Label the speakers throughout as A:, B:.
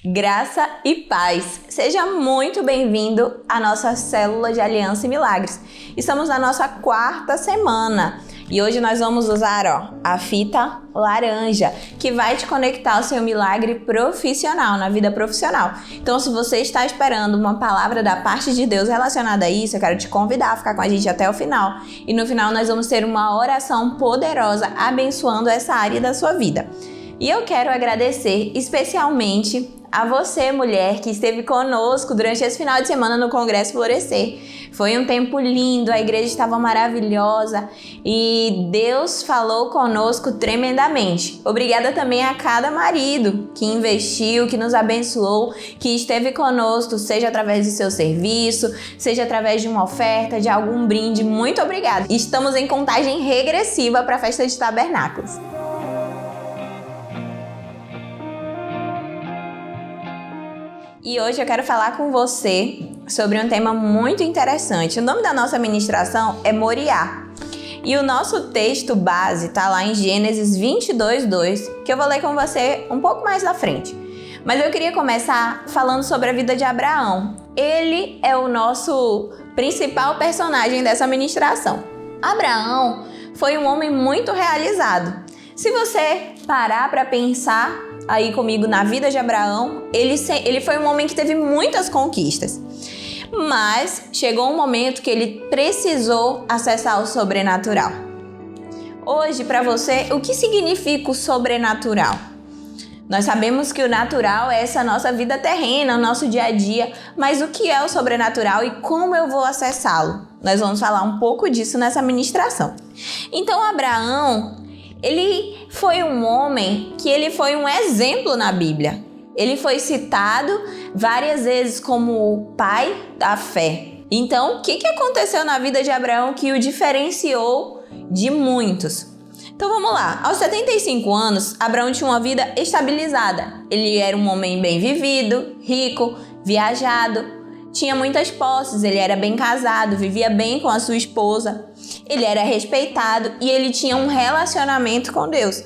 A: Graça e paz. Seja muito bem-vindo à nossa célula de Aliança e Milagres. Estamos na nossa 4ª semana e hoje nós vamos usar a fita laranja, que vai te conectar ao seu milagre profissional, na vida profissional. Então, se você está esperando uma palavra da parte de Deus relacionada a isso, eu quero te convidar a ficar com a gente até o final. E no final nós vamos ter uma oração poderosa abençoando essa área da sua vida. E eu quero agradecer especialmente a você, mulher, que esteve conosco durante esse final de semana no Congresso Florescer. Foi um tempo lindo, a igreja estava maravilhosa e Deus falou conosco tremendamente. Obrigada também a cada marido que investiu, que nos abençoou, que esteve conosco, seja através do seu serviço, seja através de uma oferta, de algum brinde. Muito obrigada. Estamos em contagem regressiva para a Festa de Tabernáculos. E hoje eu quero falar com você sobre um tema muito interessante. O nome da nossa ministração é Moriá. E o nosso texto base está lá em Gênesis 22:2, que eu vou ler com você um pouco mais à frente. Mas eu queria começar falando sobre a vida de Abraão. Ele é o nosso principal personagem dessa ministração. Abraão foi um homem muito realizado. Se você parar para pensar aí comigo na vida de Abraão, ele foi um homem que teve muitas conquistas. Mas chegou um momento que ele precisou acessar o sobrenatural. Hoje, para você, o que significa o sobrenatural? Nós sabemos que o natural é essa nossa vida terrena, o nosso dia a dia, mas o que é o sobrenatural e como eu vou acessá-lo? Nós vamos falar um pouco disso nessa ministração. Então, Abraão, ele foi um homem que ele foi um exemplo na Bíblia. Ele foi citado várias vezes como o pai da fé. Então, o que aconteceu na vida de Abraão que o diferenciou de muitos? Então, vamos lá. Aos 75 anos, Abraão tinha uma vida estabilizada. Ele era um homem bem vivido, rico, viajado, tinha muitas posses, ele era bem casado, vivia bem com a sua esposa. Ele era respeitado e ele tinha um relacionamento com Deus.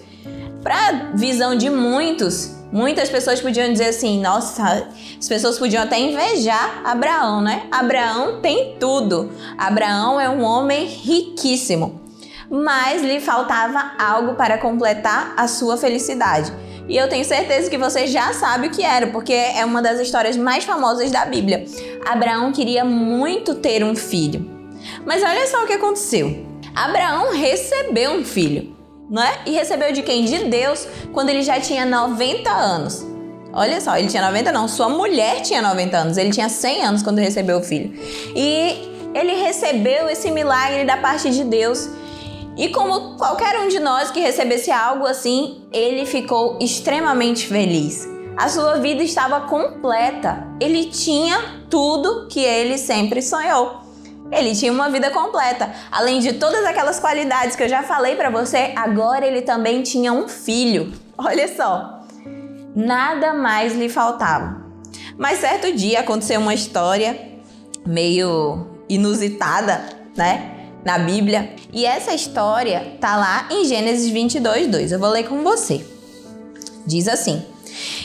A: Para visão de muitas pessoas podiam dizer assim, nossa, as pessoas podiam até invejar Abraão, né? Abraão tem tudo. Abraão é um homem riquíssimo, mas lhe faltava algo para completar a sua felicidade. E eu tenho certeza que você já sabe o que era, porque é uma das histórias mais famosas da Bíblia. Abraão queria muito ter um filho. Mas olha só o que aconteceu. Abraão recebeu um filho, não é? E recebeu de quem? De Deus, quando ele já tinha 90 anos. Olha só, ele tinha 90 não, sua mulher tinha 90 anos. Ele tinha 100 anos quando recebeu o filho. E ele recebeu esse milagre da parte de Deus. E como qualquer um de nós que recebesse algo assim, ele ficou extremamente feliz. A sua vida estava completa. Ele tinha tudo que ele sempre sonhou. Ele tinha uma vida completa. Além de todas aquelas qualidades que eu já falei para você, agora ele também tinha um filho. Olha só, nada mais lhe faltava. Mas certo dia aconteceu uma história meio inusitada, né? Na Bíblia. E essa história tá lá em Gênesis 22:2. Eu vou ler com você. Diz assim: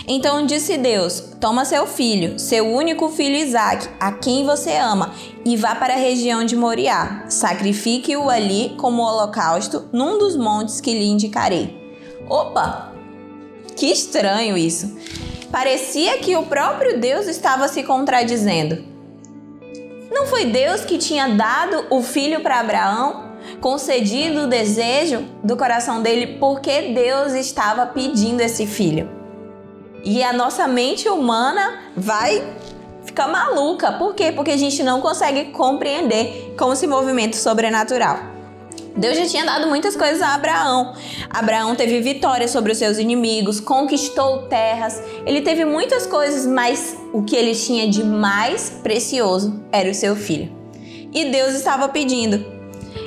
A: Então disse Deus, toma seu filho, seu único filho Isaque, a quem você ama, e vá para a região de Moriá. Sacrifique-o ali como holocausto num dos montes que lhe indicarei. Opa! Que estranho isso. Parecia que o próprio Deus estava se contradizendo. Não foi Deus que tinha dado o filho para Abraão, concedido o desejo do coração dele, porque Deus estava pedindo esse filho? E a nossa mente humana vai ficar maluca. Por quê? Porque a gente não consegue compreender como se movimenta o sobrenatural. Deus já tinha dado muitas coisas a Abraão. Abraão teve vitória sobre os seus inimigos, conquistou terras, ele teve muitas coisas, mas o que ele tinha de mais precioso era o seu filho. E Deus estava pedindo.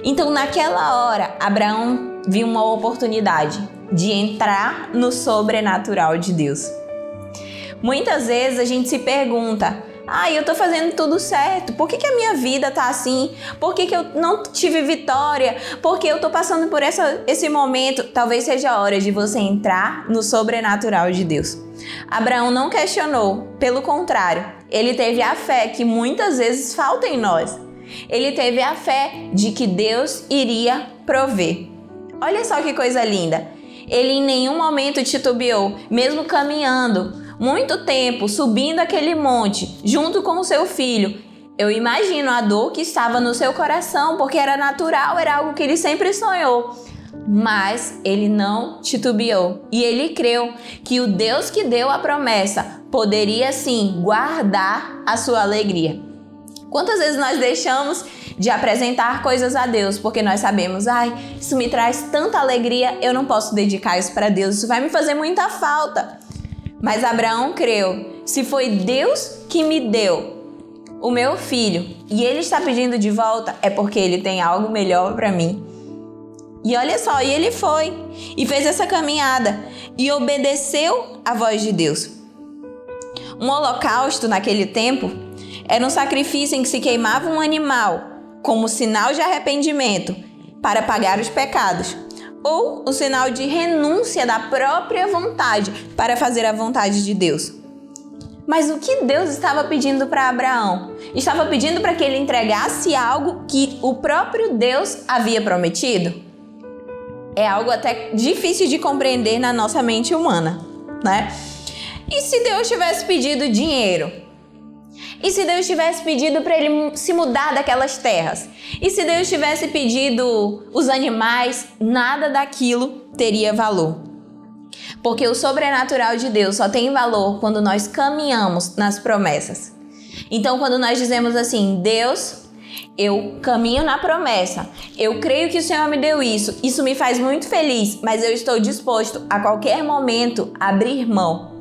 A: Então, naquela hora, Abraão viu uma oportunidade de entrar no sobrenatural de Deus. Muitas vezes a gente se pergunta, eu tô fazendo tudo certo, por que a minha vida tá assim? Por que eu não tive vitória? Por que eu tô passando por esse momento? Talvez seja a hora de você entrar no sobrenatural de Deus. Abraão não questionou, pelo contrário, ele teve a fé que muitas vezes falta em nós. Ele teve a fé de que Deus iria prover. Olha só que coisa linda. Ele em nenhum momento titubeou, mesmo caminhando muito tempo, subindo aquele monte, junto com o seu filho. Eu imagino a dor que estava no seu coração, porque era natural, era algo que ele sempre sonhou. Mas ele não titubeou e ele creu que o Deus que deu a promessa poderia sim guardar a sua alegria. Quantas vezes nós deixamos de apresentar coisas a Deus porque nós sabemos, isso me traz tanta alegria, eu não posso dedicar isso para Deus, isso vai me fazer muita falta. Mas Abraão creu, se foi Deus que me deu o meu filho e ele está pedindo de volta, é porque ele tem algo melhor para mim. E olha só, e ele foi e fez essa caminhada e obedeceu à voz de Deus. Um holocausto naquele tempo era um sacrifício em que se queimava um animal como sinal de arrependimento para pagar os pecados, ou o sinal de renúncia da própria vontade para fazer a vontade de Deus. Mas o que Deus estava pedindo para Abraão? Estava pedindo para que ele entregasse algo que o próprio Deus havia prometido? É algo até difícil de compreender na nossa mente humana, né? E se Deus tivesse pedido dinheiro? E se Deus tivesse pedido para ele se mudar daquelas terras? E se Deus tivesse pedido os animais? Nada daquilo teria valor. Porque o sobrenatural de Deus só tem valor quando nós caminhamos nas promessas. Então, quando nós dizemos assim, Deus, eu caminho na promessa, eu creio que o Senhor me deu isso me faz muito feliz, mas eu estou disposto a qualquer momento a abrir mão.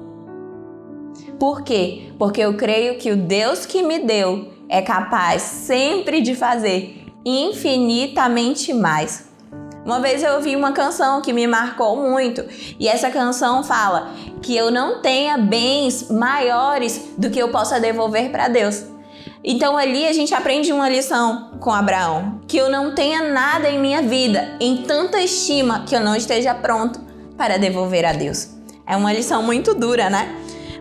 A: Por quê? Porque eu creio que o Deus que me deu é capaz sempre de fazer infinitamente mais. Uma vez eu ouvi uma canção que me marcou muito e essa canção fala que eu não tenha bens maiores do que eu possa devolver para Deus. Então ali a gente aprende uma lição com Abraão, que eu não tenha nada em minha vida em tanta estima que eu não esteja pronto para devolver a Deus. É uma lição muito dura, né?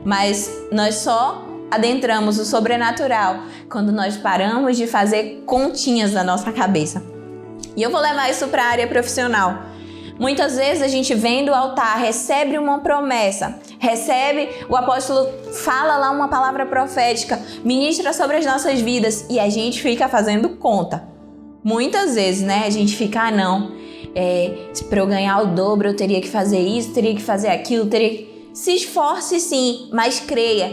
A: Mas nós só adentramos o sobrenatural quando nós paramos de fazer continhas na nossa cabeça. E eu vou levar isso para a área profissional. Muitas vezes a gente vem do altar, recebe uma promessa, o apóstolo fala lá uma palavra profética, ministra sobre as nossas vidas e a gente fica fazendo conta. Muitas vezes, né, a gente fica, para eu ganhar o dobro eu teria que fazer isso, teria que fazer aquilo, Se esforce sim, mas creia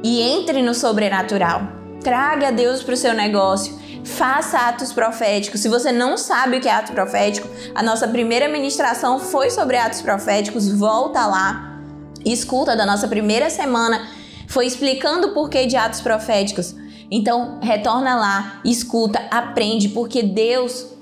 A: e entre no sobrenatural. Traga Deus para o seu negócio. Faça atos proféticos. Se você não sabe o que é ato profético, a nossa primeira ministração foi sobre atos proféticos. Volta lá, escuta da nossa primeira semana. Foi explicando o porquê de atos proféticos. Então, retorna lá, escuta, aprende, porque Deus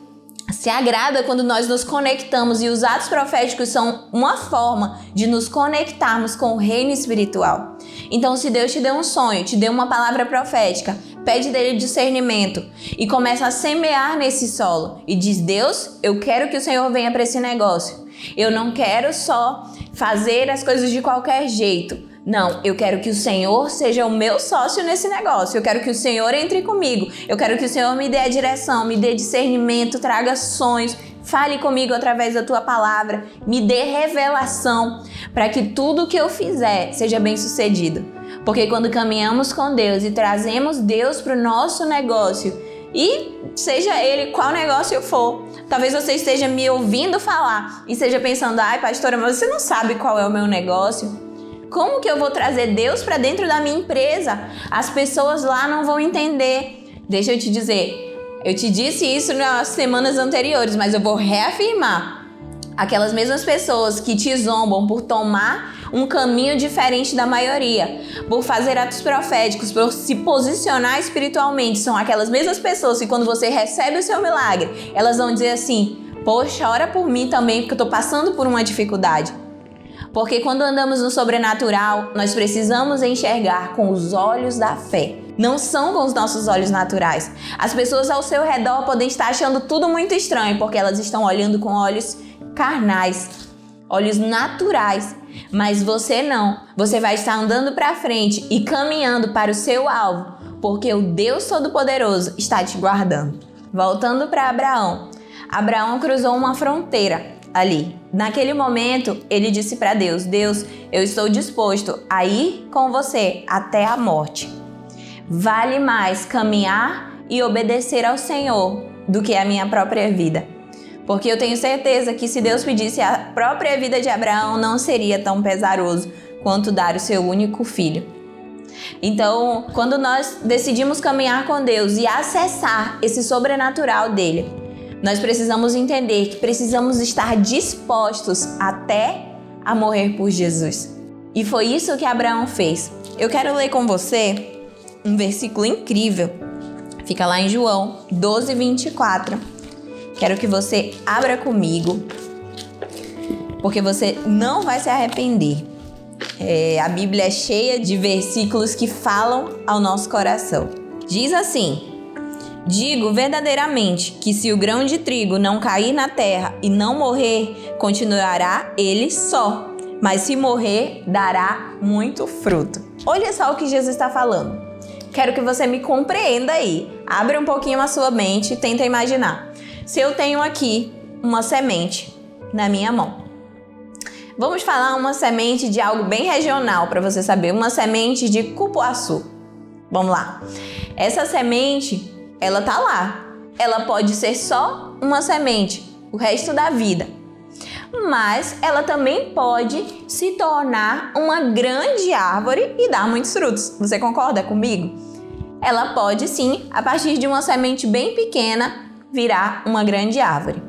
A: se agrada quando nós nos conectamos e os atos proféticos são uma forma de nos conectarmos com o reino espiritual. Então, se Deus te deu um sonho, te deu uma palavra profética, pede dele discernimento e começa a semear nesse solo e diz, Deus, eu quero que o Senhor venha para esse negócio. Eu não quero só fazer as coisas de qualquer jeito. Não, eu quero que o Senhor seja o meu sócio nesse negócio. Eu quero que o Senhor entre comigo. Eu quero que o Senhor me dê a direção, me dê discernimento, traga sonhos. Fale comigo através da tua palavra. Me dê revelação para que tudo que eu fizer seja bem sucedido. Porque quando caminhamos com Deus e trazemos Deus para o nosso negócio, e seja ele qual negócio for, talvez você esteja me ouvindo falar e esteja pensando, pastora, mas você não sabe qual é o meu negócio? Como que eu vou trazer Deus para dentro da minha empresa? As pessoas lá não vão entender. Deixa eu te dizer, eu te disse isso nas semanas anteriores, mas eu vou reafirmar. Aquelas mesmas pessoas que te zombam por tomar um caminho diferente da maioria, por fazer atos proféticos, por se posicionar espiritualmente, são aquelas mesmas pessoas que quando você recebe o seu milagre, elas vão dizer assim, poxa, ora por mim também, porque eu tô passando por uma dificuldade. Porque quando andamos no sobrenatural, nós precisamos enxergar com os olhos da fé. Não são com os nossos olhos naturais. As pessoas ao seu redor podem estar achando tudo muito estranho, porque elas estão olhando com olhos carnais, olhos naturais. Mas você não. Você vai estar andando para frente e caminhando para o seu alvo, porque o Deus Todo-Poderoso está te guardando. Voltando para Abraão. Abraão cruzou uma fronteira ali. Naquele momento, ele disse para Deus: Deus, eu estou disposto a ir com você até a morte. Vale mais caminhar e obedecer ao Senhor do que a minha própria vida. Porque eu tenho certeza que se Deus pedisse a própria vida de Abraão, não seria tão pesaroso quanto dar o seu único filho. Então, quando nós decidimos caminhar com Deus e acessar esse sobrenatural dele, nós precisamos entender que precisamos estar dispostos até a morrer por Jesus. E foi isso que Abraão fez. Eu quero ler com você um versículo incrível. Fica lá em João 12:24. Quero que você abra comigo, porque você não vai se arrepender. A Bíblia é cheia de versículos que falam ao nosso coração. Diz assim: digo verdadeiramente que se o grão de trigo não cair na terra e não morrer, continuará ele só, mas se morrer, dará muito fruto. Olha só o que Jesus está falando. Quero que você me compreenda aí. Abre um pouquinho a sua mente e tenta imaginar. Se eu tenho aqui uma semente na minha mão, vamos falar uma semente de algo bem regional para você saber, uma semente de cupuaçu. Vamos lá. Essa semente, ela tá lá. Ela pode ser só uma semente o resto da vida, mas ela também pode se tornar uma grande árvore e dar muitos frutos. Você concorda comigo? Ela pode sim, a partir de uma semente bem pequena, virar uma grande árvore.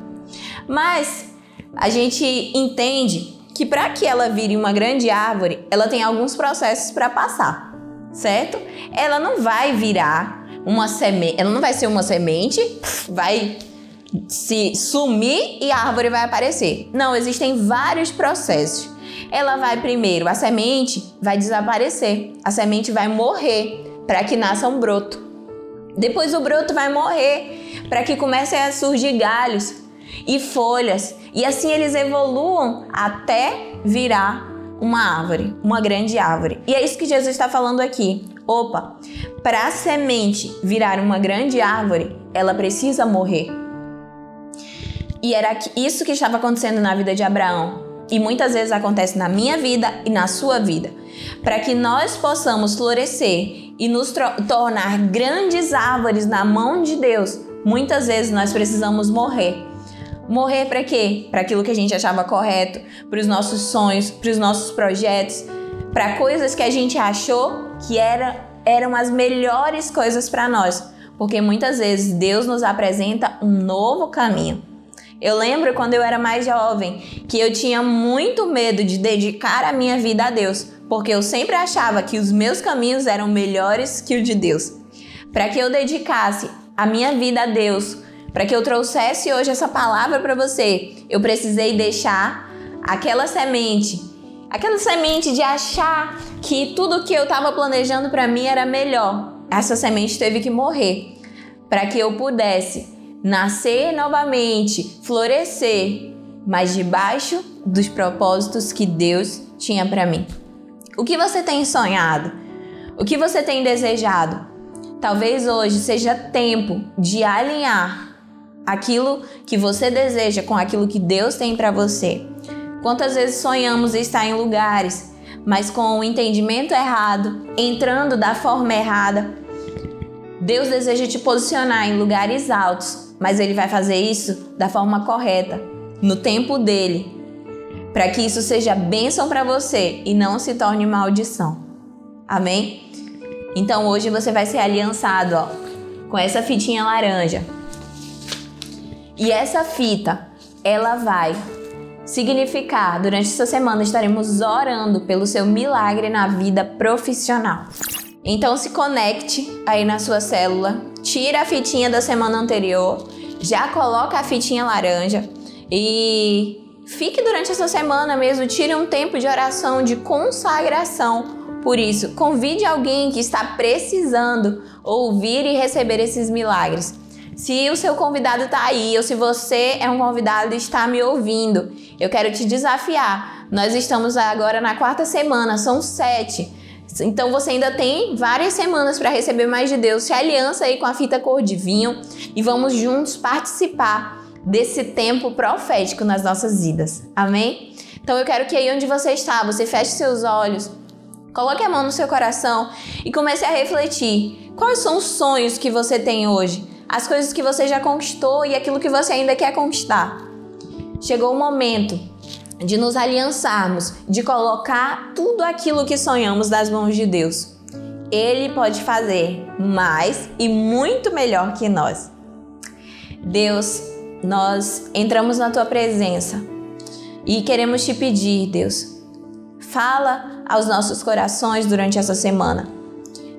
A: Mas a gente entende que para que ela vire uma grande árvore, ela tem alguns processos para passar, certo? Ela não vai virar uma semente, ela não vai ser uma semente, vai se sumir e a árvore vai aparecer. Não, existem vários processos. Ela vai primeiro, a semente vai desaparecer, a semente vai morrer para que nasça um broto. Depois o broto vai morrer para que comecem a surgir galhos e folhas. E assim eles evoluam até virar uma árvore, uma grande árvore. E é isso que Jesus está falando aqui. Opa, para a semente virar uma grande árvore, ela precisa morrer. E era isso que estava acontecendo na vida de Abraão. E muitas vezes acontece na minha vida e na sua vida. Para que nós possamos florescer e nos tornar grandes árvores na mão de Deus, muitas vezes nós precisamos morrer. Morrer para quê? Para aquilo que a gente achava correto, para os nossos sonhos, para os nossos projetos, para coisas que a gente achou que eram as melhores coisas para nós. Porque muitas vezes Deus nos apresenta um novo caminho. Eu lembro quando eu era mais jovem que eu tinha muito medo de dedicar a minha vida a Deus, porque eu sempre achava que os meus caminhos eram melhores que o de Deus. Para que eu dedicasse a minha vida a Deus, para que eu trouxesse hoje essa palavra para você, eu precisei deixar aquela semente de achar que tudo que eu estava planejando para mim era melhor. Essa semente teve que morrer para que eu pudesse nascer novamente, florescer, mas debaixo dos propósitos que Deus tinha para mim. O que você tem sonhado? O que você tem desejado? Talvez hoje seja tempo de alinhar aquilo que você deseja com aquilo que Deus tem para você. Quantas vezes sonhamos estar em lugares, mas com o entendimento errado, entrando da forma errada? Deus deseja te posicionar em lugares altos, mas Ele vai fazer isso da forma correta, no tempo dele, para que isso seja bênção para você e não se torne maldição. Amém? Então hoje você vai ser aliançado, com essa fitinha laranja. E essa fita, ela vai significar, durante essa semana estaremos orando pelo seu milagre na vida profissional. Então se conecte aí na sua célula, tira a fitinha da semana anterior, já coloca a fitinha laranja e fique durante essa semana mesmo, tire um tempo de oração, de consagração. Por isso, convide alguém que está precisando ouvir e receber esses milagres. Se o seu convidado está aí, ou se você é um convidado e está me ouvindo, eu quero te desafiar Nós estamos agora na 4ª semana, são 7. Então você ainda tem várias semanas para receber mais de Deus. Se aliança aí com a fita cor de vinho e vamos juntos participar desse tempo profético nas nossas vidas. Amém? Então eu quero que aí onde você está, você feche seus olhos, coloque a mão no seu coração e comece a refletir. Quais são os sonhos que você tem hoje? As coisas que você já conquistou e aquilo que você ainda quer conquistar. Chegou o momento de nos aliançarmos, de colocar tudo aquilo que sonhamos nas mãos de Deus. Ele pode fazer mais e muito melhor que nós. Deus, nós entramos na Tua presença e queremos Te pedir, Deus, fala aos nossos corações durante essa semana.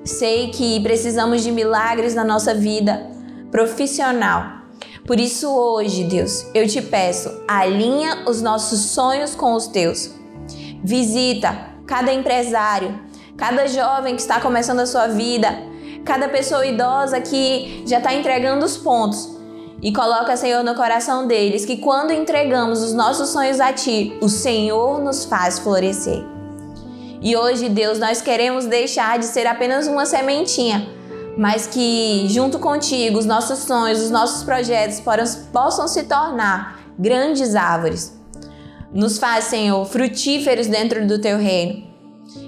A: Sei que precisamos de milagres na nossa vida profissional. Por isso hoje, Deus, eu te peço, alinha os nossos sonhos com os teus. Visita cada empresário, cada jovem que está começando a sua vida, cada pessoa idosa que já está entregando os pontos. E coloca, Senhor, no coração deles que quando entregamos os nossos sonhos a Ti, o Senhor nos faz florescer. E hoje, Deus, nós queremos deixar de ser apenas uma sementinha, mas que junto contigo os nossos sonhos, os nossos projetos possam se tornar grandes árvores. Nos faz, Senhor, frutíferos dentro do Teu reino.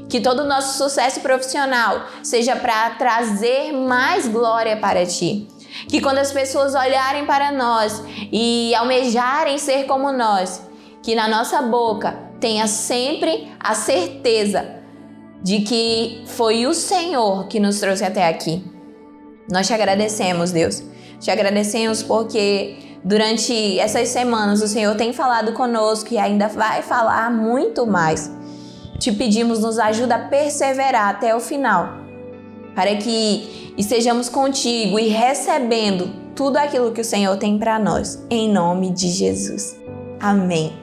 A: Que todo o nosso sucesso profissional seja para trazer mais glória para Ti. Que quando as pessoas olharem para nós e almejarem ser como nós, que na nossa boca tenha sempre a certeza de que foi o Senhor que nos trouxe até aqui. Nós te agradecemos, Deus. Te agradecemos porque durante essas semanas o Senhor tem falado conosco e ainda vai falar muito mais. Te pedimos, nos ajuda a perseverar até o final, para que estejamos contigo e recebendo tudo aquilo que o Senhor tem para nós, em nome de Jesus. Amém.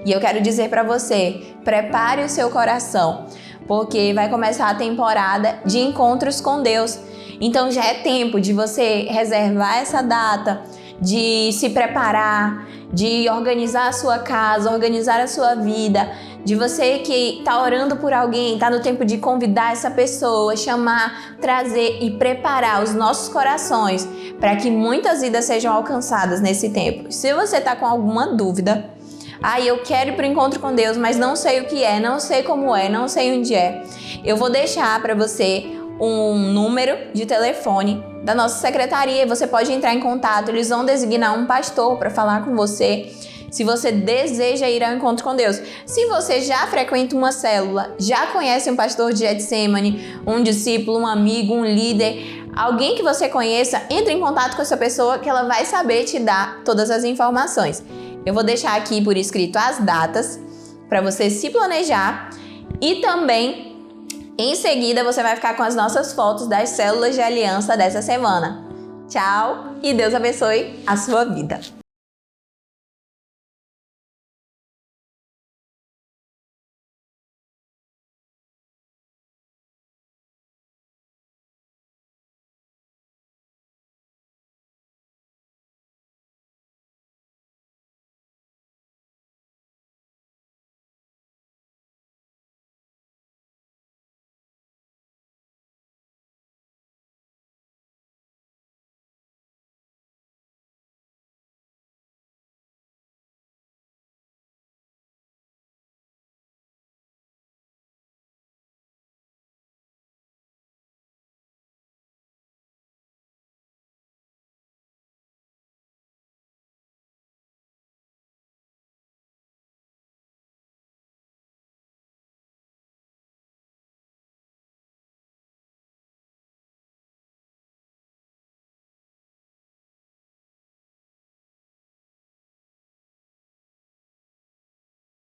A: E eu quero dizer para você, prepare o seu coração, porque vai começar a temporada de encontros com Deus. Então já é tempo de você reservar essa data, de se preparar, de organizar a sua casa, organizar a sua vida, de você que está orando por alguém, está no tempo de convidar essa pessoa, chamar, trazer e preparar os nossos corações para que muitas vidas sejam alcançadas nesse tempo. Se você está com alguma dúvida, eu quero ir para o encontro com Deus, mas não sei o que é, não sei como é, não sei onde é. Eu vou deixar para você um número de telefone da nossa secretaria e você pode entrar em contato. Eles vão designar um pastor para falar com você, se você deseja ir ao encontro com Deus. Se você já frequenta uma célula, já conhece um pastor de Getsemane, um discípulo, um amigo, um líder, alguém que você conheça, entre em contato com essa pessoa que ela vai saber te dar todas as informações. Eu vou deixar aqui por escrito as datas para você se planejar e também em seguida você vai ficar com as nossas fotos das células de aliança dessa semana. Tchau e Deus abençoe a sua vida.